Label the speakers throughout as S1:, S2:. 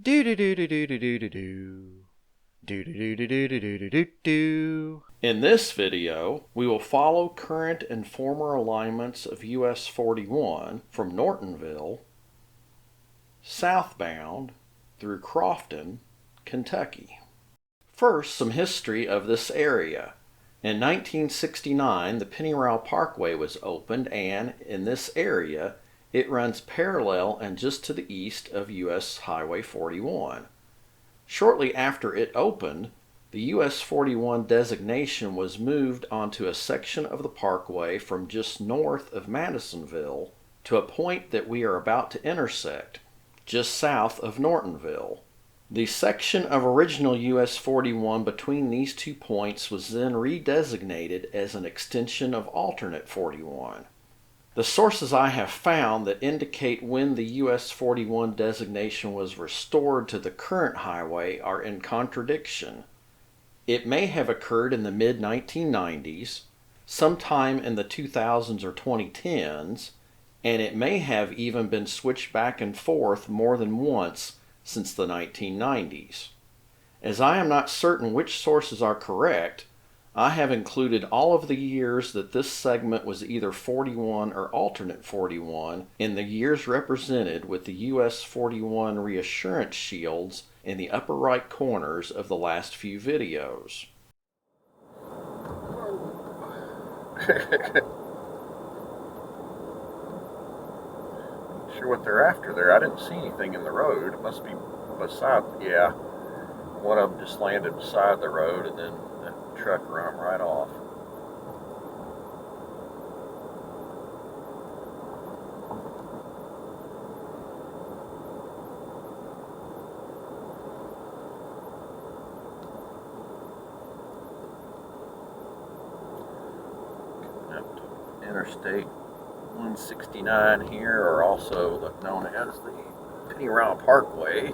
S1: Do do do do do do do do do. Do do do do do do do do do. In this video, we will follow current and former alignments of US 41 from Nortonville, southbound, through Crofton, Kentucky. First, some history of this area. In 1969, the Pennyrile Parkway was opened, and in this area, it runs parallel and just to the east of US Highway 41. Shortly after it opened, the US 41 designation was moved onto a section of the parkway from just north of Madisonville to a point that we are about to intersect, just south of Nortonville. The section of original US 41 between these 2 points was then redesignated as an extension of alternate 41. The sources I have found that indicate when the US 41 designation was restored to the current highway are in contradiction. It may have occurred in the mid-1990s, sometime in the 2000s or 2010s, and it may have even been switched back and forth more than once since the 1990s. As I am not certain which sources are correct, I have included all of the years that this segment was either 41 or alternate 41 in the years represented with the US 41 reassurance shields in the upper right corners of the last few videos.
S2: Sure what they're after there. I didn't see anything in the road. It must be beside, yeah. One of them just landed beside the road, and then the truck run them right off. Coming up to Interstate 169 here, or also known as the Pennyrile Parkway.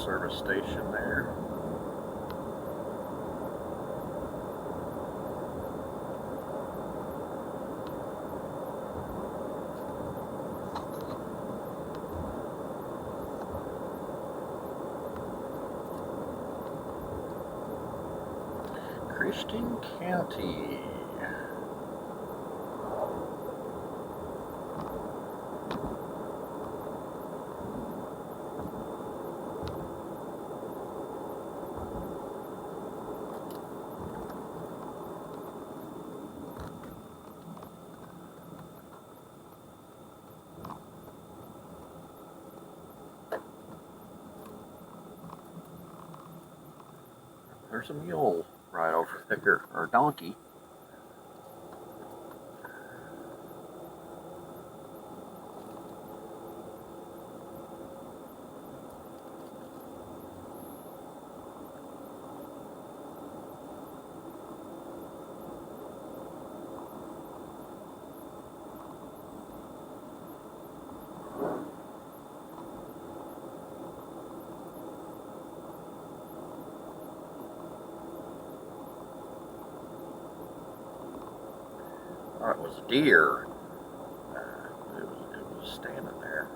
S2: Service station there. Crofton County. There's a mule right over there, or donkey. thought it was a deer. It was standing there.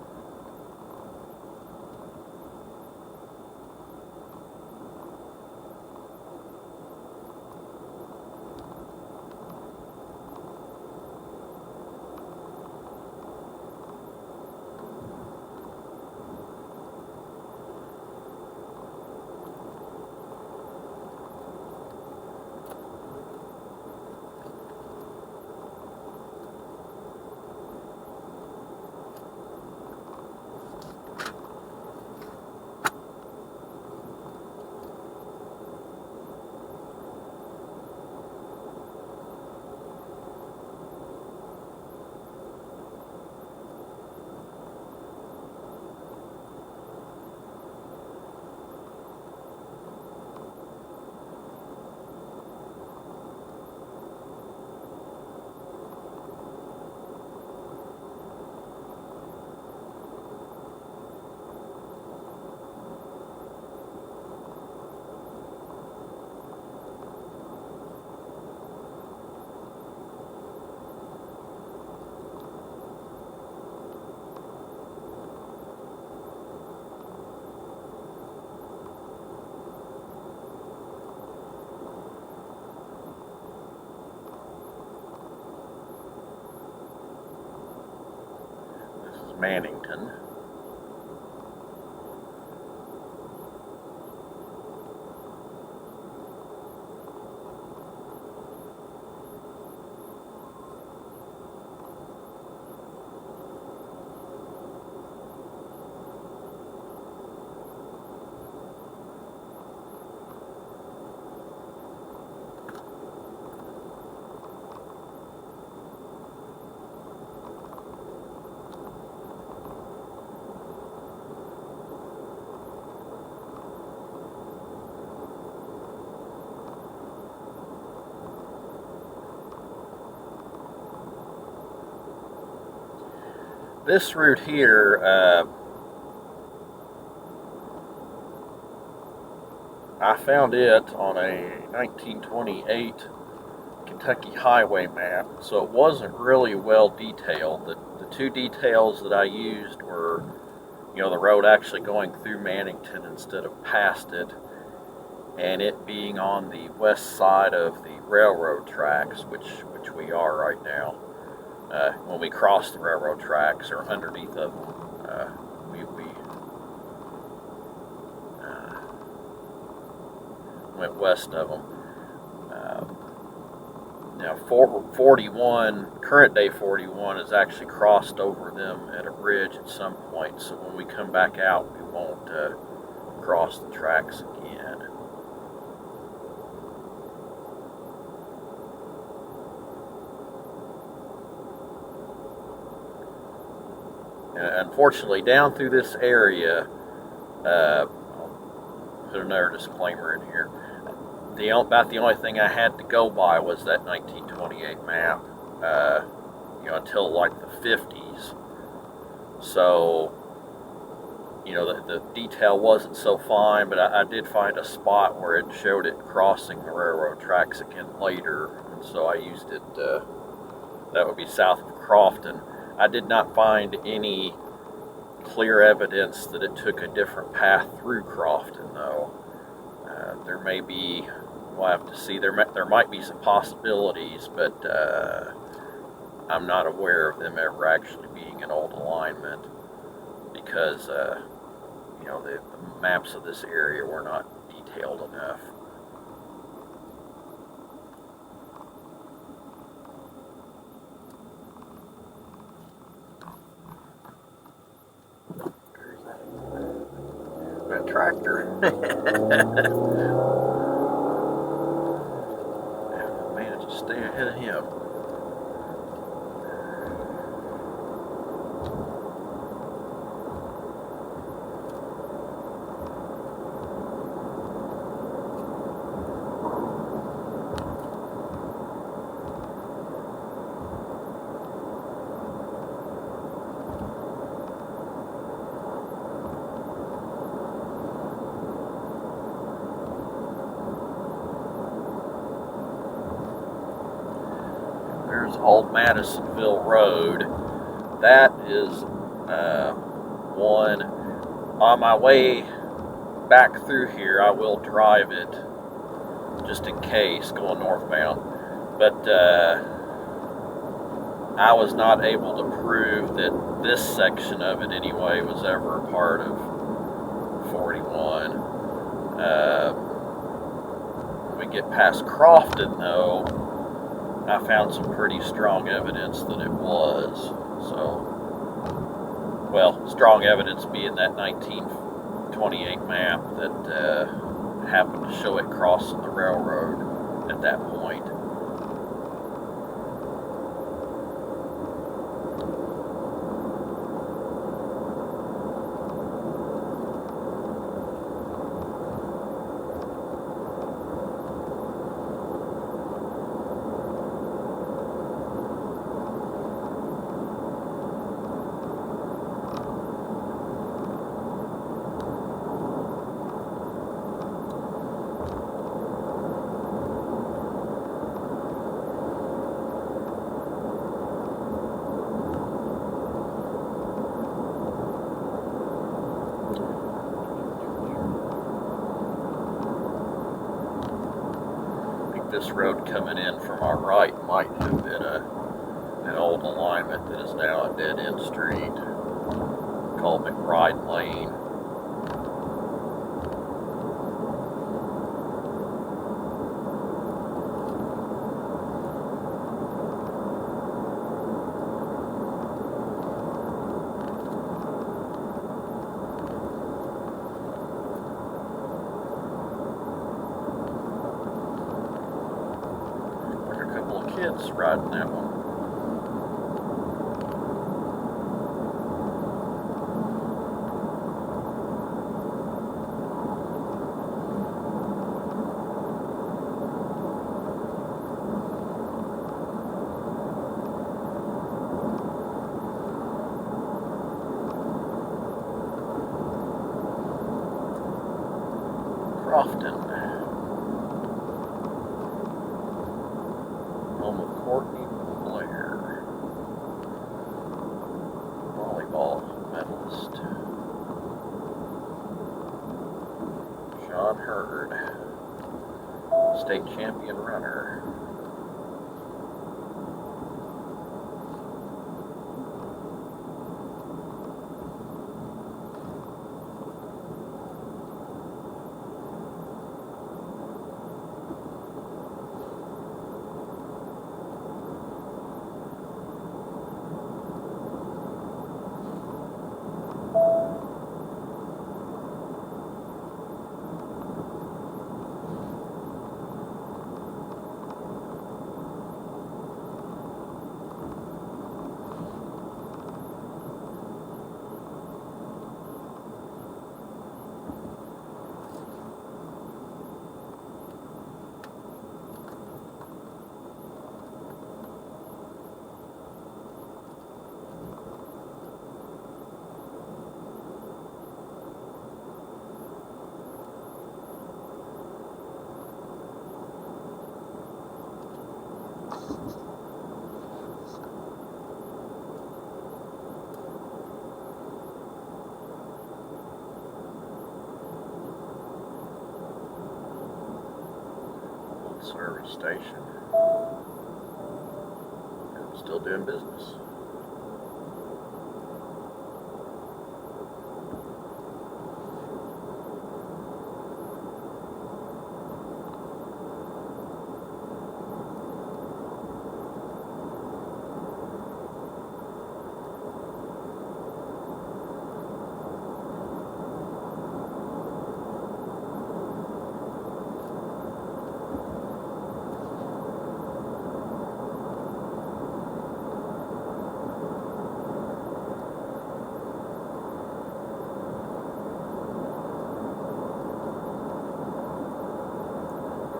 S2: Mannington. This route here, I found it on a 1928 Kentucky highway map, so it wasn't really well detailed. The two details that I used were, the road actually going through Mannington instead of past it, and it being on the west side of the railroad tracks, which we are right now. When we crossed the railroad tracks, or underneath of them, we went west of them. Now 41, current day 41 is actually crossed over them at a bridge at some point, so when we come back out, we won't cross the tracks again. Unfortunately, down through this area, I'll put another disclaimer in here. About the only thing I had to go by was that 1928 map, until like the 50s. So, the detail wasn't so fine, but I did find a spot where it showed it crossing the railroad tracks again later, and so I used it. That would be south of Crofton. I did not find any clear evidence that it took a different path through Crofton, though. There may be, we'll have to see, there might be some possibilities, but I'm not aware of them ever actually being an old alignment, because, the maps of this area were not detailed enough. That tractor. Managed to stay ahead of him. There's Old Madisonville Road. That is one. On my way back through here, I will drive it just in case, going northbound. But I was not able to prove that this section of it anyway was ever a part of 41. When we get past Crofton, though, I found some pretty strong evidence that it was. So, well, strong evidence being that 1928 map that happened to show it crossing the railroad at that point. This road coming in from our right might have been an old alignment that is now a dead-end street called McBride Lane. Kids riding that one. Crofton. Home of Courtney Blair, volleyball medalist. John Hurd, state champion runner. Service station. I'm still doing business.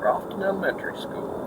S2: Crofton Elementary School.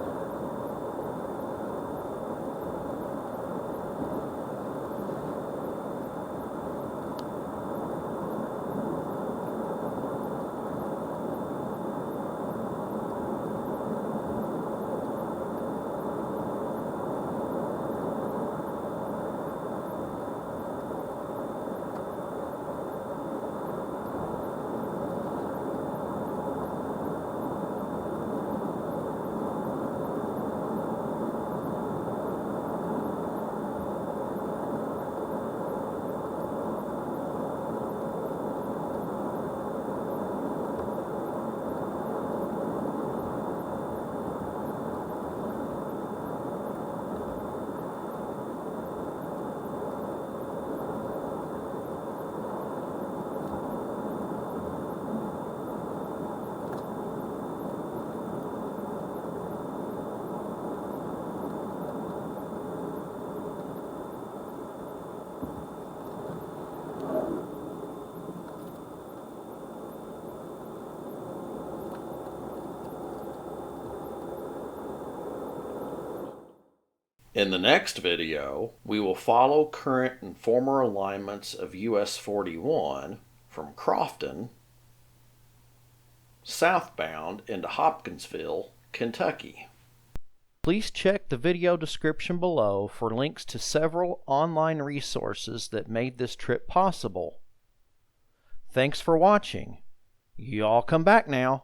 S1: In the next video, we will follow current and former alignments of US 41 from Crofton southbound into Hopkinsville, Kentucky. Please check the video description below for links to several online resources that made this trip possible. Thanks for watching. You all come back now.